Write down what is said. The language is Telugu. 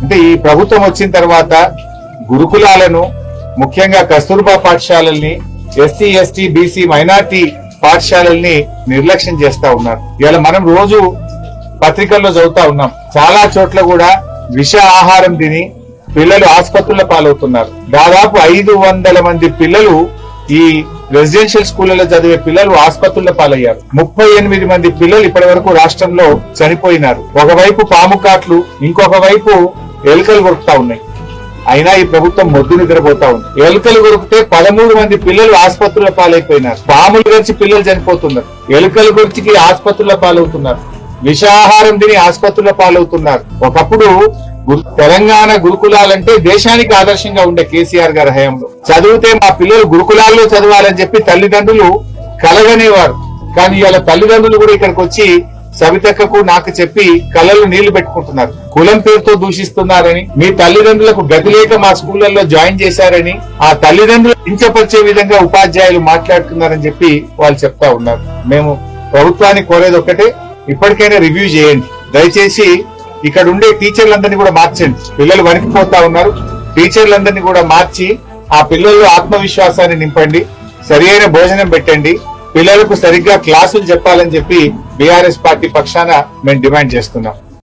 అంటే ఈ ప్రభుత్వం వచ్చిన తర్వాత గురుకులాలను, ముఖ్యంగా కస్తూర్బా పాఠశాలల్ని, ఎస్సీ ఎస్టీ బీసీ మైనార్టీ పాఠశాలల్ని నిర్లక్ష్యం చేస్తా ఉన్నారు. ఇవాళ మనం రోజు పత్రికల్లో చదువుతా ఉన్నాం, చాలా చోట్ల కూడా విష ఆహారం తిని పిల్లలు ఆసుపత్రుల పాలవుతున్నారు. దాదాపు 500 మంది పిల్లలు, ఈ రెసిడెన్షియల్ స్కూళ్లలో చదివే పిల్లలు ఆసుపత్రుల పాలయ్యారు. 38 మంది పిల్లలు ఇప్పటి వరకు రాష్ట్రంలో చనిపోయినారు. ఒకవైపు పాము కాట్లు, ఇంకొక వైపు ఎలుకలు కొరుకుతా ఉన్నాయి. అయినా ఈ ప్రభుత్వం మొద్దు నిద్రపోతా ఉంది. ఎలుకలు కొరికితే 13 మంది పిల్లలు ఆసుపత్రుల పాలైపోయినారు. పాములు గడిచి పిల్లలు చనిపోతున్నారు. ఎలుకలు కొరిచికి ఆసుపత్రుల పాలవుతున్నారు. విషాహారం తిని ఆసుపత్రుల పాలవుతున్నారు. ఒకప్పుడు తెలంగాణ గురుకులాలంటే దేశానికి ఆదర్శంగా ఉండే కేసీఆర్ గారి హయాంలో చదివితే మా పిల్లలు గురుకులాల్లో చదవాలని చెప్పి తల్లిదండ్రులు కలగనేవారు. కానీ ఇవాళ తల్లిదండ్రులు కూడా ఇక్కడికి వచ్చి సవితక్కకు నాకు చెప్పి కళ్ళలు నీళ్లు పెట్టుకుంటున్నారు. కులం పేరుతో దూషిస్తున్నారని, మీ తల్లిదండ్రులకు గతి లేక మా స్కూళ్లలో జాయిన్ చేశారని, ఆ తల్లిదండ్రులు కించపరిచే విధంగా ఉపాధ్యాయులు మాట్లాడుతున్నారని చెప్పి వాళ్ళు చెప్తా ఉన్నారు. మేము ప్రభుత్వాన్ని కోరేది ఒక్కటే, ఇప్పటికైనా రివ్యూ చేయండి. దయచేసి ఇక్కడ ఉండే టీచర్లందరినీ కూడా మార్చండి. పిల్లలు వణికిపోతా ఉన్నారు. టీచర్లందరినీ కూడా మార్చి ఆ పిల్లల్లో ఆత్మవిశ్వాసాన్ని నింపండి. సరి అయిన భోజనం పెట్టండి. పిల్లలకు సరిగ్గా క్లాసులు చెప్పాలని చెప్పి బీఆర్ఎస్ పార్టీ పక్షాన మేము డిమాండ్ చేస్తున్నాం.